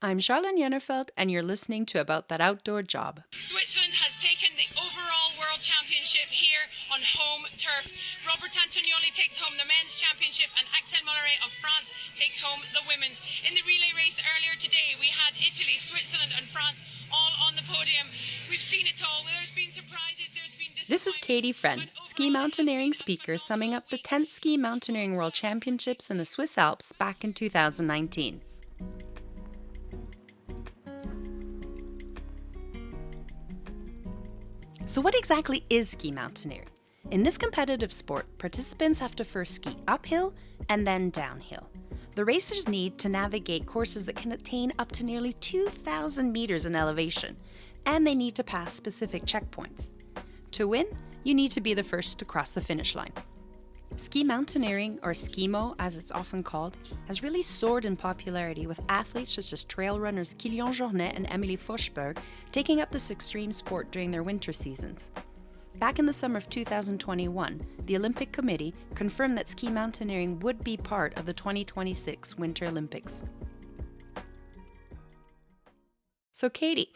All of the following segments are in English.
I'm Charlaine Jannerfeldt, and you're listening to About That Outdoor Job. Switzerland has taken the overall World Championship here on home turf. Robert Antonioli takes home the men's championship and Axel Molleret of France takes home the women's. In the relay race earlier today, we had Italy, Switzerland and France all on the podium. We've seen it all. There's been surprises, there's been disappointments. This is Catie Friend, ski mountaineering speaker, summing up the 10th Ski Mountaineering World Championships in the Swiss Alps back in 2019. So what exactly is ski mountaineering? In this competitive sport, participants have to first ski uphill and then downhill. The racers need to navigate courses that can attain up to nearly 2,000 meters in elevation, and they need to pass specific checkpoints. To win, you need to be the first to cross the finish line. Ski mountaineering, or skimo as it's often called, has really soared in popularity, with athletes such as trail runners Kilian Jornet and Emilie Forsberg taking up this extreme sport during their winter seasons. Back in the summer of 2021, the Olympic Committee confirmed that ski mountaineering would be part of the 2026 Winter Olympics. So Catie,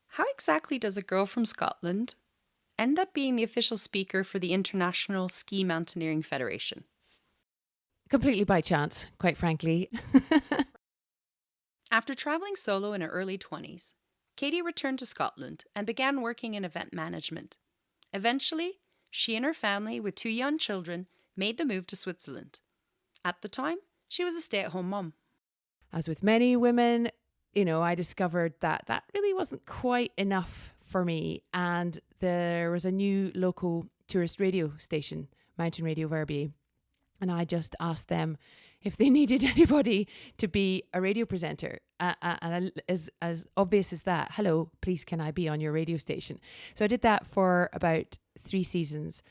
how exactly does a girl from Scotland end up being the official speaker for the International Ski Mountaineering Federation? Completely by chance, quite frankly. After traveling solo in her early 20s, Catie returned to Scotland and began working in event management. Eventually, she and her family, with 2 young children, made the move to Switzerland. At the time, she was a stay-at-home mum. As with many women, I discovered that really wasn't quite enough for me, and there was a new local tourist radio station, Mountain Radio Verbier, and I just asked them if they needed anybody to be a radio presenter, and as obvious as that, hello, please can I be on your radio station? So I did that for about 3 seasons,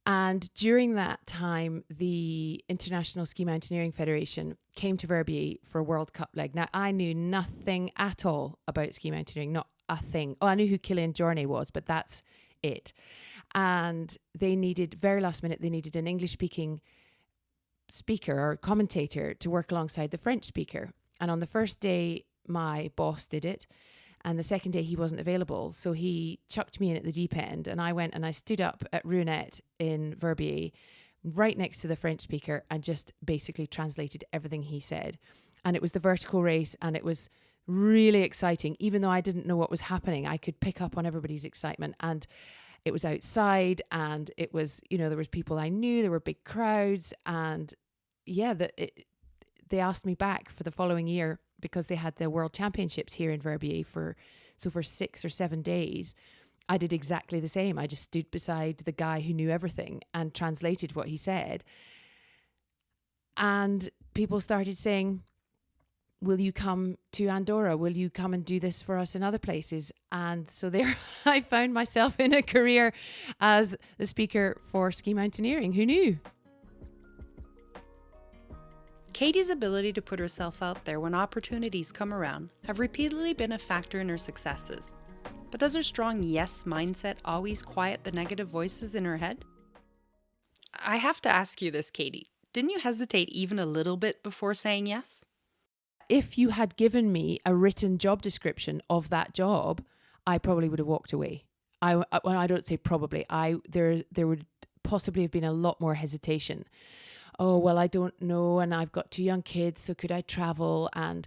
and during that time the International Ski Mountaineering Federation came to Verbier for a World Cup leg. Now I knew nothing at all about ski mountaineering, not a thing. I knew who Kilian Jornet was, but that's it. And they needed, very last minute, they needed an English speaking speaker or commentator to work alongside the French speaker. And on the first day, my boss did it. And the second day he wasn't available. So he chucked me in at the deep end, and I went and I stood up at Rounette in Verbier, right next to the French speaker, and just basically translated everything he said. And it was the vertical race, and it was really exciting. Even though I didn't know what was happening, I could pick up on everybody's excitement. And it was outside, and it was, there was people I knew, there were big crowds, and yeah, they asked me back for the following year because they had the World Championships here in Verbier for 6 or 7 days. I did exactly the same. I just stood beside the guy who knew everything and translated what he said. And people started saying, will you come to Andorra? Will you come and do this for us in other places? And so there I found myself in a career as the speaker for ski mountaineering. Who knew? Catie's ability to put herself out there when opportunities come around have repeatedly been a factor in her successes. But does her strong yes mindset always quiet the negative voices in her head? I have to ask you this, Catie. Didn't you hesitate even a little bit before saying yes? If you had given me a written job description of that job, I probably would have walked away. I don't say probably. There would possibly have been a lot more hesitation. Oh, well, I don't know, and I've got 2 young kids, so could I travel? And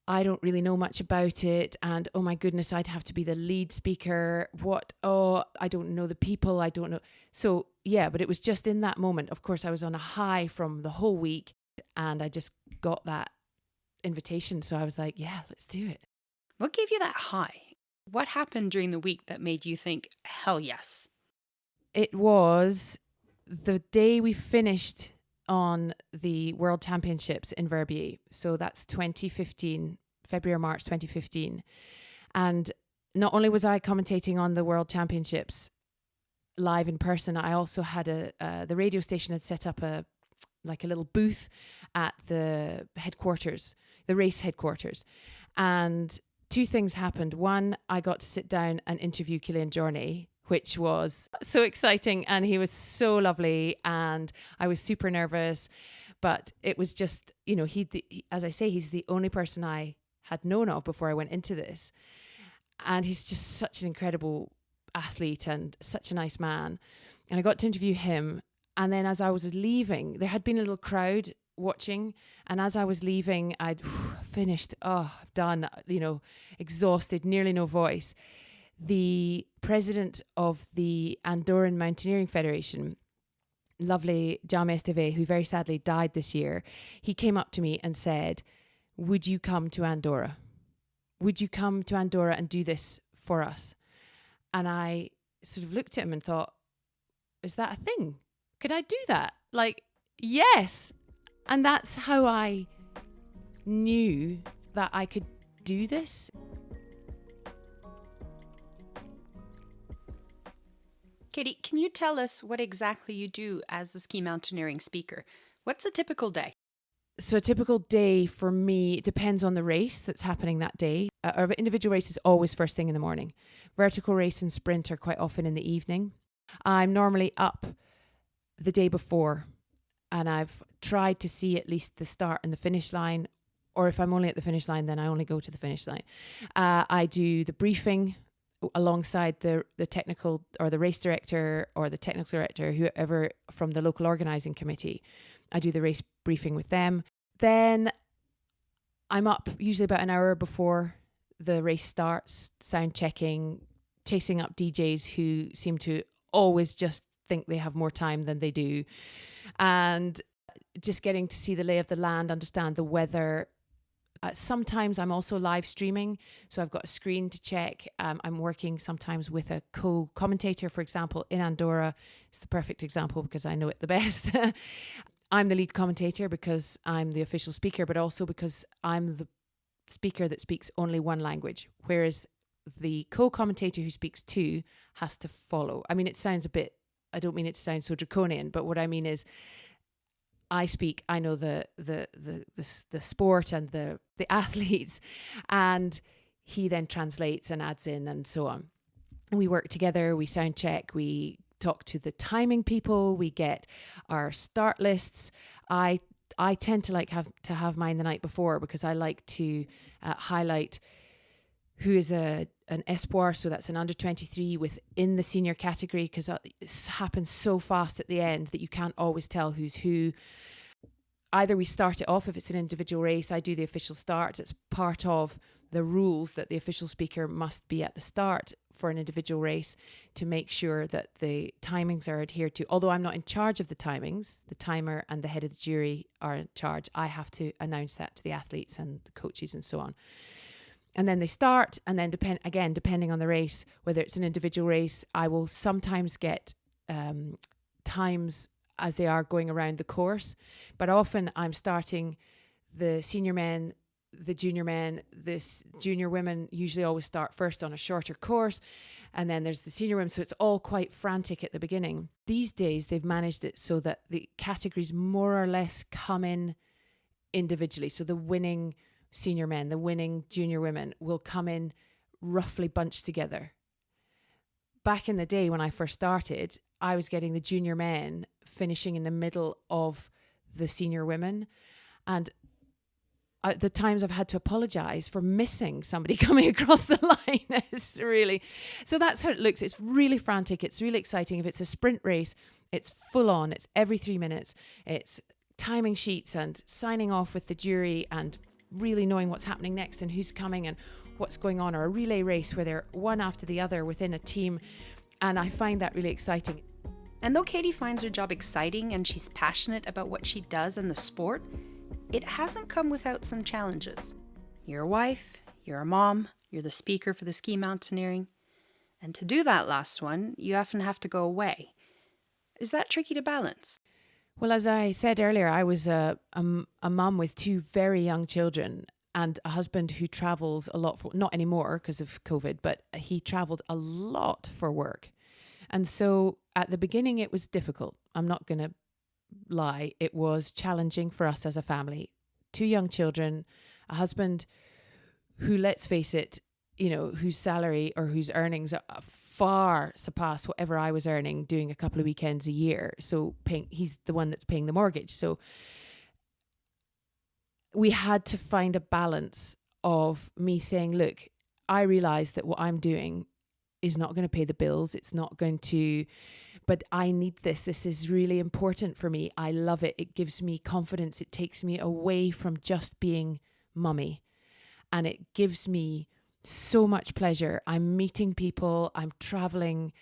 I don't really know much about it. And oh my goodness, I'd have to be the lead speaker. What? Oh, I don't know the people. I don't know. So yeah, but it was just in that moment. Of course, I was on a high from the whole week, and I just got that invitation. So I was like, yeah, let's do it. What gave you that high? What happened during the week that made you think, hell yes? It was the day we finished on the World Championships in Verbier. So that's 2015, February or March 2015. And not only was I commentating on the World Championships live in person, I also had the radio station had set up a little booth at the headquarters, the race headquarters. And 2 things happened. One, I got to sit down and interview Kilian Jornet, which was so exciting, and he was so lovely, and I was super nervous, but it was just, as I say, he's the only person I had known of before I went into this. And he's just such an incredible athlete and such a nice man. And I got to interview him. And then as I was leaving, there had been a little crowd watching. And as I was leaving, I'd finished, done, exhausted, nearly no voice. The president of the Andorran Mountaineering Federation, lovely Jaume Esteve, who very sadly died this year, he came up to me and said, would you come to Andorra? Would you come to Andorra and do this for us? And I sort of looked at him and thought, is that a thing? Could I do that? Like, yes. And that's how I knew that I could do this. Catie, can you tell us what exactly you do as a ski mountaineering speaker? What's a typical day? So a typical day for me depends on the race that's happening that day. Our individual race is always first thing in the morning. Vertical race and sprint are quite often in the evening. I'm normally up the day before, and I've tried to see at least the start and the finish line, or if I'm only at the finish line, then I only go to the finish line. I do the briefing alongside the technical or the race director or the technical director, whoever from the local organising committee. I do the race briefing with them. Then I'm up usually about an hour before the race starts, sound checking, chasing up DJs who seem to always just think they have more time than they do, and just getting to see the lay of the land, understand the weather. Sometimes I'm also live streaming, so I've got a screen to check. I'm working sometimes with a co-commentator, for example, in Andorra. It's the perfect example because I know it the best. I'm the lead commentator because I'm the official speaker, but also because I'm the speaker that speaks only one language, whereas the co-commentator who speaks two has to follow. I mean, it sounds I don't mean it to sound so draconian, but what I mean is I know the sport and the athletes, and he then translates and adds in and so on. We work together, we sound check, we talk to the timing people, we get our start lists. I tend to have mine the night before because I like to highlight who is an espoir, so that's an under 23 within the senior category, because it happens so fast at the end that you can't always tell who's who. Either we start it off, if it's an individual race, I do the official start. It's part of the rules that the official speaker must be at the start for an individual race to make sure that the timings are adhered to. Although I'm not in charge of the timings, the timer and the head of the jury are in charge. I have to announce that to the athletes and the coaches and so on. And then they start, and then depending on the race, whether it's an individual race, I will sometimes get times as they are going around the course. But often I'm starting the senior men, the junior men, this junior women usually always start first on a shorter course. And then there's the senior women. So it's all quite frantic at the beginning. These days, they've managed it so that the categories more or less come in individually. So the winning senior men, the winning junior women will come in roughly bunched together. Back in the day when I first started, I was getting the junior men finishing in the middle of the senior women. And at the times I've had to apologize for missing somebody coming across the line. It's really, so that's how it looks. It's really frantic. It's really exciting. If it's a sprint race, it's full on. It's every 3 minutes. It's timing sheets and signing off with the jury and really knowing what's happening next and who's coming and what's going on, or a relay race where they're one after the other within a team. And I find that really exciting. And though Catie finds her job exciting and she's passionate about what she does in the sport, it hasn't come without some challenges. You're a wife, you're a mom, you're the speaker for the ski mountaineering. And to do that last one, you often have to go away. Is that tricky to balance? Well, as I said earlier, I was a mum with 2 very young children and a husband who travels a lot, not anymore because of COVID, but he traveled a lot for work. And so at the beginning, it was difficult. I'm not going to lie. It was challenging for us as a family. 2 young children, a husband who, let's face it, whose salary or whose earnings far surpass whatever I was earning doing a couple of weekends a year. So he's the one that's paying the mortgage. So we had to find a balance of me saying, look, I realize that what I'm doing is not going to pay the bills. It's not going to, but I need this. This is really important for me. I love it. It gives me confidence. It takes me away from just being mummy. And it gives me so much pleasure. I'm meeting people, I'm traveling,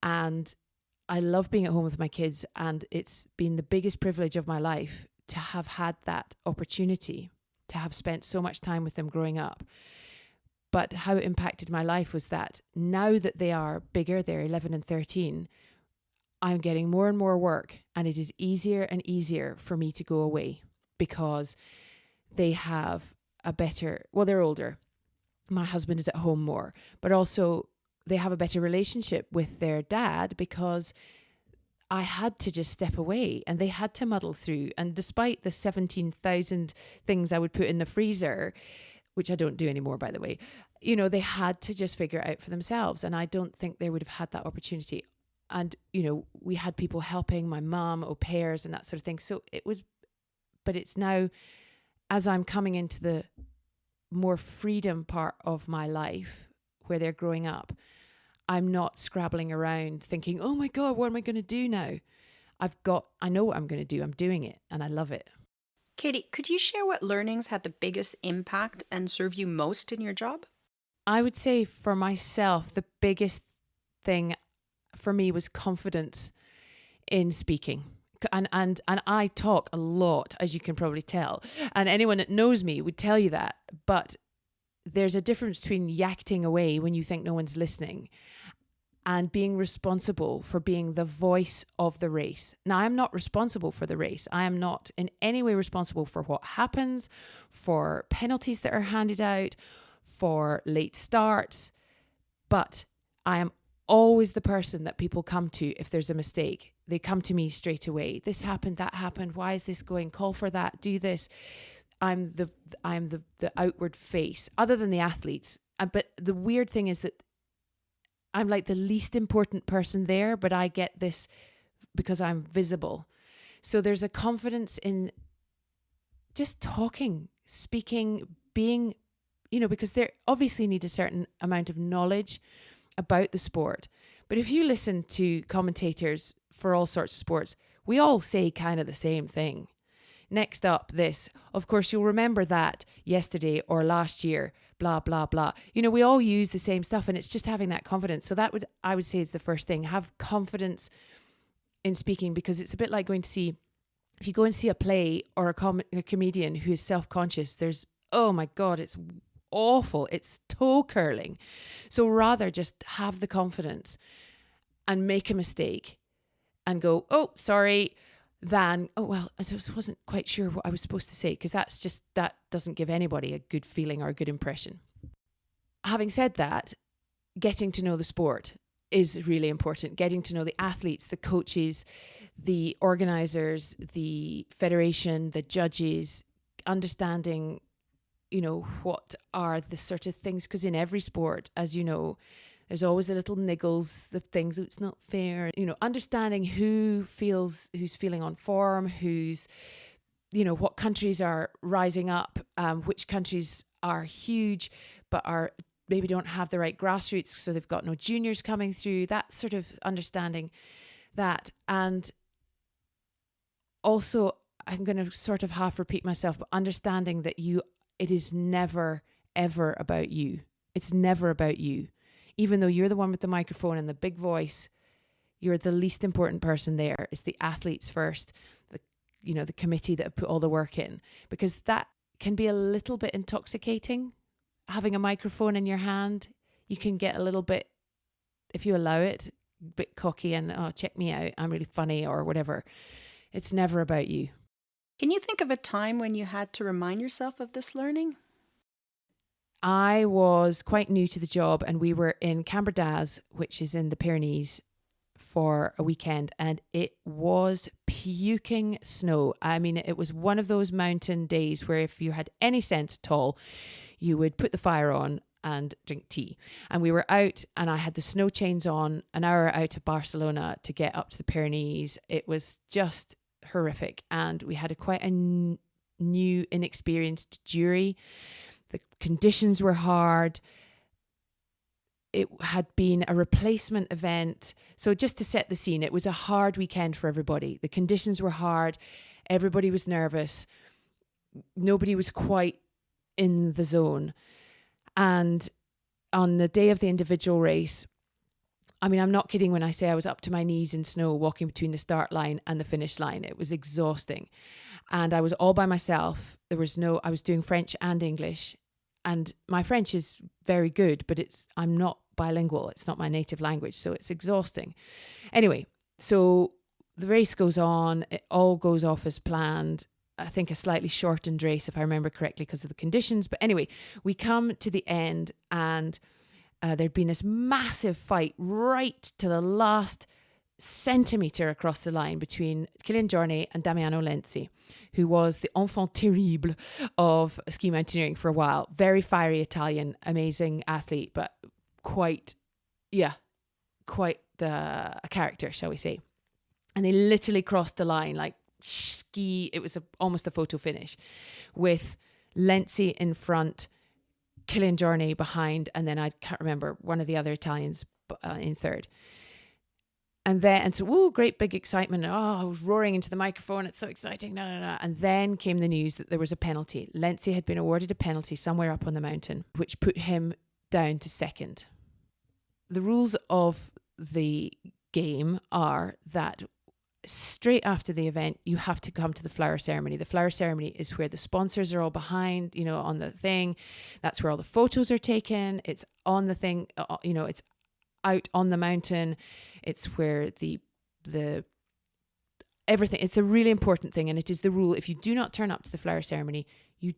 and I love being at home with my kids. And it's been the biggest privilege of my life to have had that opportunity, to have spent so much time with them growing up. But how it impacted my life was that now that they are bigger, they're 11 and 13, I'm getting more and more work, and it is easier and easier for me to go away because they have a better, well, they're older. My husband is at home more, but also they have a better relationship with their dad because I had to just step away and they had to muddle through. And despite the 17,000 things I would put in the freezer, which I don't do anymore, by the way, you know, they had to just figure it out for themselves. And I don't think they would have had that opportunity. And, you know, we had people helping, my mum, au pairs and that sort of thing. So it was, but it's now, as I'm coming into the more freedom part of my life where they're growing up, I'm not scrabbling around thinking, oh my God, what am I going to do now? I know what I'm going to do. I'm doing it and I love it. Catie, could you share what learnings had the biggest impact and serve you most in your job? I would say for myself, the biggest thing for me was confidence in speaking. And I talk a lot, as you can probably tell. And anyone that knows me would tell you that. But there's a difference between yakking away when you think no one's listening and being responsible for being the voice of the race. Now, I'm not responsible for the race. I am not in any way responsible for what happens, for penalties that are handed out, for late starts. But I am always the person that people come to if there's a mistake. They come to me straight away. This happened, that happened. Why is this going? Call for that. Do this. I'm the outward face, other than the athletes. But the weird thing is that I'm like the least important person there, but I get this because I'm visible. So there's a confidence in just talking, speaking, being, you know, because they obviously need a certain amount of knowledge about the sport. But if you listen to commentators for all sorts of sports, we all say kind of the same thing. Next up, this. Of course, you'll remember that yesterday or last year, blah, blah, blah. You know, we all use the same stuff and it's just having that confidence. So I would say is the first thing. Have confidence in speaking, because it's a bit like going to see, if you go and see a play or a comedian who is self-conscious, there's, oh my God, it's awful. It's toe curling. So rather just have the confidence and make a mistake and go, oh, sorry, than, oh, well, I just wasn't quite sure what I was supposed to say, because that doesn't give anybody a good feeling or a good impression. Having said that, getting to know the sport is really important. Getting to know the athletes, the coaches, the organisers, the federation, the judges, understanding, you know, what are the sort of things, because in every sport, as you know, there's always the little niggles, the things, it's not fair, you know, understanding who's feeling on form, who's, you know, what countries are rising up, which countries are huge, but are maybe don't have the right grassroots, so they've got no juniors coming through, that sort of understanding that. And also, I'm going to sort of half repeat myself, but understanding that it is never, ever about you. It's never about you. Even though you're the one with the microphone and the big voice, you're the least important person there. It's the athletes first, the committee that have put all the work in, because that can be a little bit intoxicating. Having a microphone in your hand, you can get a little bit, if you allow it, a bit cocky and, oh, check me out, I'm really funny or whatever. It's never about you. Can you think of a time when you had to remind yourself of this learning? I was quite new to the job and we were in Cambridaz, which is in the Pyrenees, for a weekend, and it was puking snow. I mean, it was one of those mountain days where if you had any sense at all, you would put the fire on and drink tea. And we were out and I had the snow chains on, an hour out of Barcelona to get up to the Pyrenees. It was just horrific. And we had quite a new, inexperienced jury. The conditions were hard. It had been a replacement event. So just to set the scene, it was a hard weekend for everybody. The conditions were hard. Everybody was nervous. Nobody was quite in the zone. And on the day of the individual race, I mean, I'm not kidding when I say I was up to my knees in snow walking between the start line and the finish line. It was exhausting. And I was all by myself. I was doing French and English. And my French is very good, but I'm not bilingual. It's not my native language, so it's exhausting. Anyway, so the race goes on. It all goes off as planned. I think a slightly shortened race, if I remember correctly, because of the conditions. But anyway, we come to the end, and there'd been this massive fight right to the last centimetre across the line between Kilian Jornet and Damiano Lenzi, who was the enfant terrible of ski mountaineering for a while. Very fiery Italian, amazing athlete, but quite a character, shall we say. And they literally crossed the line like ski. It was almost a photo finish with Lenzi in front, Kilian Jornet behind, and then I can't remember, one of the other Italians in third. And so, great big excitement. I was roaring into the microphone. It's so exciting. No. And then came the news that there was a penalty. Lenzi had been awarded a penalty somewhere up on the mountain, which put him down to second. The rules of the game are that straight after the event, you have to come to the flower ceremony. The flower ceremony is where the sponsors are all behind, on the thing. That's where all the photos are taken. It's on the thing, it's out on the mountain. It's where the everything. It's a really important thing, and it is the rule. If you do not turn up to the flower ceremony, you're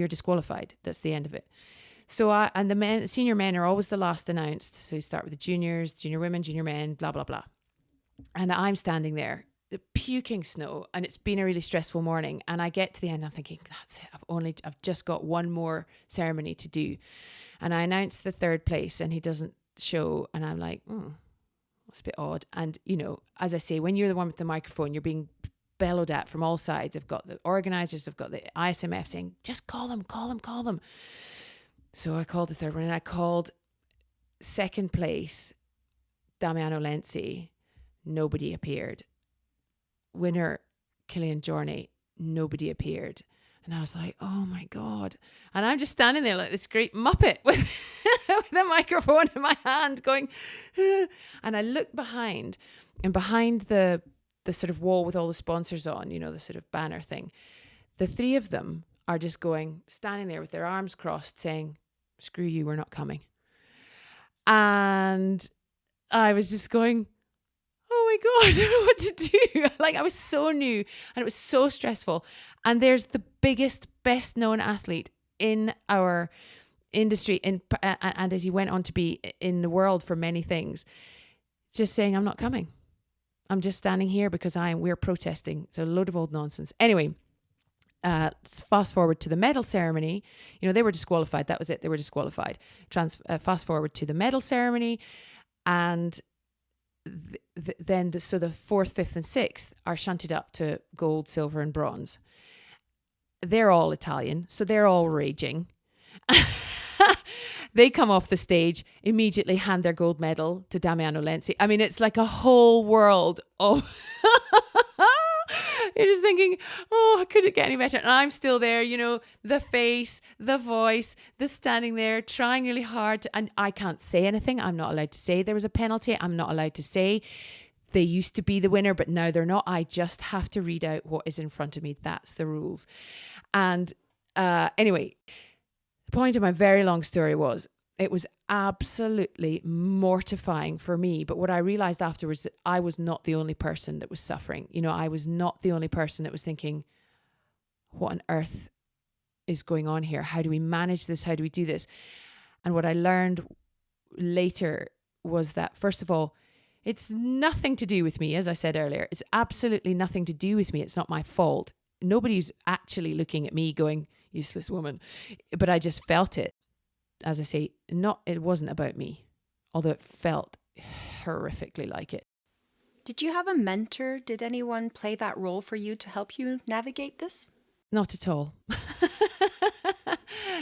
disqualified. That's the end of it. So the senior men are always the last announced. So you start with the juniors, junior women, junior men, blah blah blah. And I'm standing there, puking snow, and it's been a really stressful morning. And I get to the end, I'm thinking, that's it. I've just got one more ceremony to do. And I announce the third place, and he doesn't show, and I'm like, that's a bit odd. And as I say, when you're the one with the microphone, you're being bellowed at from all sides. I've got the organizers, I've got the ISMF saying, just call them. So I called the third one, and I called second place, Damiano Lenzi. Nobody appeared. Winner, Kilian Jornet. Nobody appeared. And I was like, oh my God. And I'm just standing there like this great Muppet with a microphone in my hand going, and I look behind, and behind the sort of wall with all the sponsors on, the sort of banner thing, the three of them are just standing there with their arms crossed saying, screw you, we're not coming. And I was just going, oh my God, I don't know what to do. Like, I was so new and it was so stressful. And there's the biggest, best known athlete in our industry and as he went on to be in the world for many things, just saying, I'm not coming. I'm just standing here because we're protesting. It's a load of old nonsense. Anyway, fast forward to the medal ceremony. They were disqualified. That was it. They were disqualified. Fast forward to the medal ceremony, and then the fourth, fifth, and sixth are shunted up to gold, silver, and bronze. They're all Italian, so they're all raging. They come off the stage, immediately hand their gold medal to Damiano Lenzi. I mean, it's like a whole world of... You're just thinking, could it get any better? And I'm still there, the face, the voice, the standing there, trying really hard. And I can't say anything. I'm not allowed to say there was a penalty. I'm not allowed to say they used to be the winner, but now they're not. I just have to read out what is in front of me. That's the rules. And anyway, the point of my very long story was, it was absolutely mortifying for me. But what I realized afterwards, that I was not the only person that was suffering. I was not the only person that was thinking, what on earth is going on here? How do we manage this? How do we do this? And what I learned later was that, first of all, it's nothing to do with me. As I said earlier, it's absolutely nothing to do with me. It's not my fault. Nobody's actually looking at me going, useless woman. But I just felt it. As I say, it wasn't about me, although it felt horrifically like it. Did you have a mentor? Did anyone play that role for you to help you navigate this? Not at all.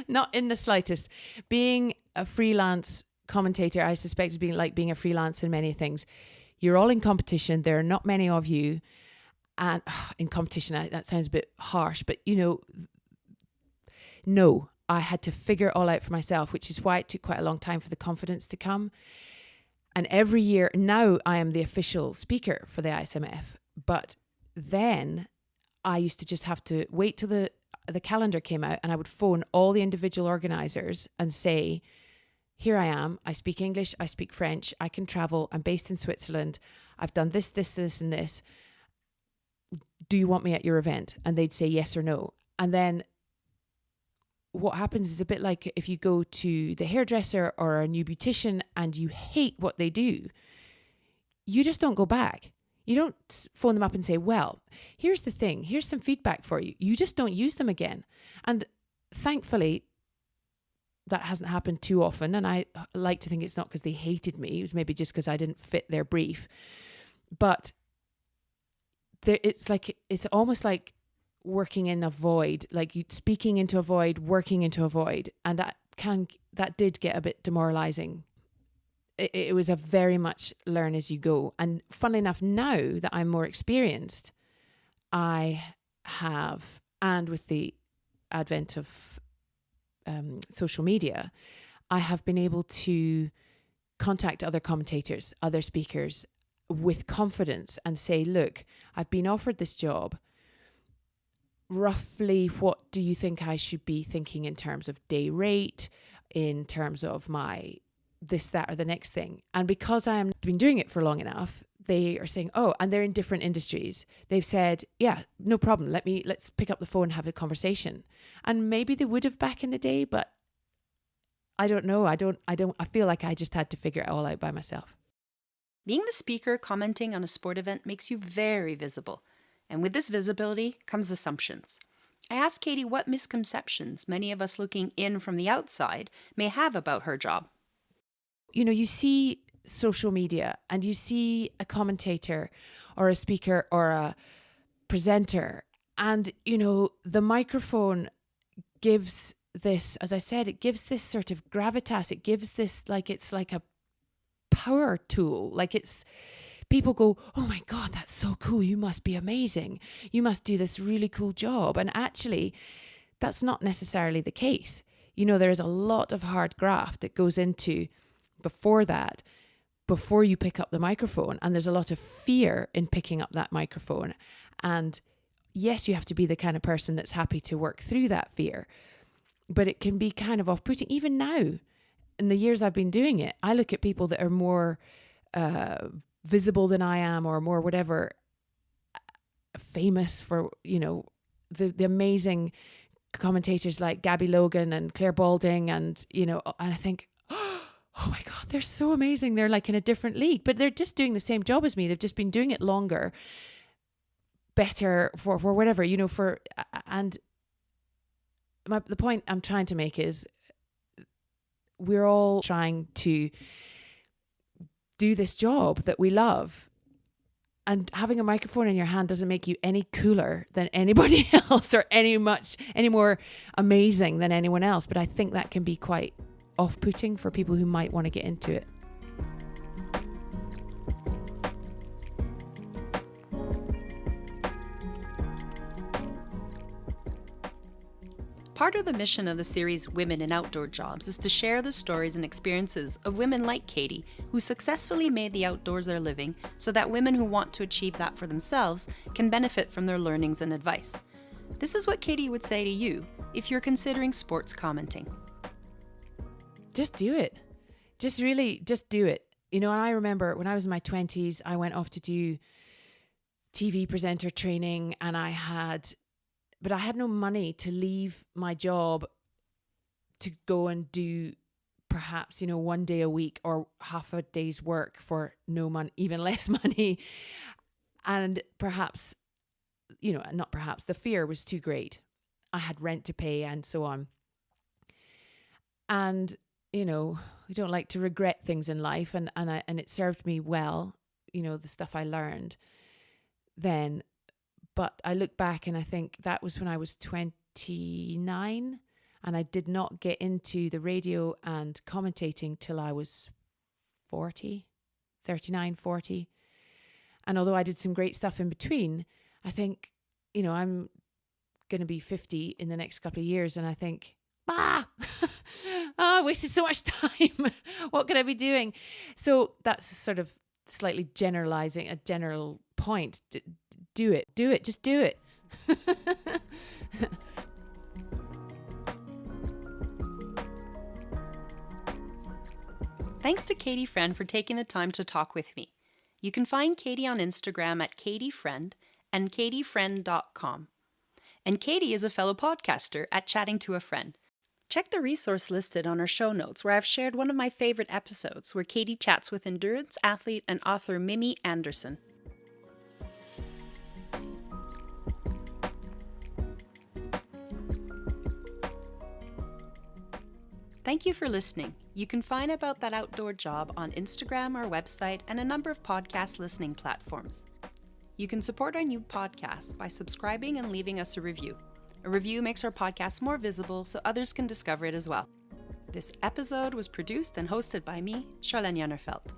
Not in the slightest. Being a freelance commentator, I suspect, is being a freelance in many things. You're all in competition. There are not many of you. And in competition, that sounds a bit harsh, but no, I had to figure it all out for myself, which is why it took quite a long time for the confidence to come. And every year, now I am the official speaker for the ISMF. But then I used to just have to wait till the calendar came out, and I would phone all the individual organisers and say, here I am, I speak English, I speak French, I can travel, I'm based in Switzerland, I've done this, and this. Do you want me at your event? And they'd say yes or no. And then what happens is a bit like if you go to the hairdresser or a new beautician and you hate what they do, you just don't go back. You don't phone them up and say, well, here's the thing, here's some feedback for you. You just don't use them again. And thankfully, that hasn't happened too often. And I like to think it's not because they hated me. It was maybe just because I didn't fit their brief. But it's almost like working in a void, like you speaking into a void, working into a void. And that did get a bit demoralizing. It was a very much learn as you go. And funnily enough, now that I'm more experienced, I have, and with the advent of social media, I have been able to contact other commentators, other speakers with confidence and say, look, I've been offered this job. Roughly, what do you think I should be thinking in terms of day rate, in terms of my this, that, or the next thing? And because I have been doing it for long enough, they are saying, oh, and they're in different industries. They've said, yeah, no problem. Let's pick up the phone and have a conversation. And maybe they would have back in the day, but I don't know. I feel like I just had to figure it all out by myself. Being the speaker commenting on a sport event makes you very visible. And with this visibility comes assumptions. I asked Catie what misconceptions many of us looking in from the outside may have about her job. You see social media and you see a commentator or a speaker or a presenter, and, the microphone gives this, as I said, it gives this sort of gravitas. It gives this, it's like a power tool. People go, oh my God, that's so cool. You must be amazing. You must do this really cool job. And actually, that's not necessarily the case. There is a lot of hard graft that goes into before you pick up the microphone. And there's a lot of fear in picking up that microphone. And yes, you have to be the kind of person that's happy to work through that fear. But it can be kind of off-putting. Even now, in the years I've been doing it, I look at people that are more visible than I am, or more whatever, famous for, the amazing commentators like Gabby Logan and Claire Balding, and I think, oh my God, they're so amazing. They're like in a different league, but they're just doing the same job as me. They've just been doing it longer, better, for whatever, and the point I'm trying to make is we're all trying to do this job that we love, and having a microphone in your hand doesn't make you any cooler than anybody else or any more amazing than anyone else. But I think that can be quite off-putting for people who might want to get into it. Part of the mission of the series Women in Outdoor Jobs is to share the stories and experiences of women like Catie, who successfully made the outdoors their living, so that women who want to achieve that for themselves can benefit from their learnings and advice. This is what Catie would say to you if you're considering sports commenting. Just do it. Just do it. And I remember when I was in my 20s, I went off to do TV presenter training, and I had no money to leave my job to go and do perhaps, one day a week or half a day's work for no money, even less money. And perhaps, not perhaps, the fear was too great. I had rent to pay and so on. And, we don't like to regret things in life, and it served me well, the stuff I learned then. But I look back and I think that was when I was 29, and I did not get into the radio and commentating till I was 39, 40. And although I did some great stuff in between, I think, I'm going to be 50 in the next couple of years. And I think, I wasted so much time. What could I be doing? So that's sort of slightly generalizing a general point. Do it, just do it. Thanks to Catie Friend for taking the time to talk with me. You can find Catie on Instagram at CatieFriend and CatieFriend.com. And Catie is a fellow podcaster at Chatting to a Friend. Check the resource listed on our show notes, where I've shared one of my favorite episodes where Catie chats with endurance athlete and author Mimi Anderson. Thank you for listening. You can find About That Outdoor Job on Instagram, our website, and a number of podcast listening platforms. You can support our new podcast by subscribing and leaving us a review. A review makes our podcast more visible so others can discover it as well. This episode was produced and hosted by me, Charlaine Jannerfeldt.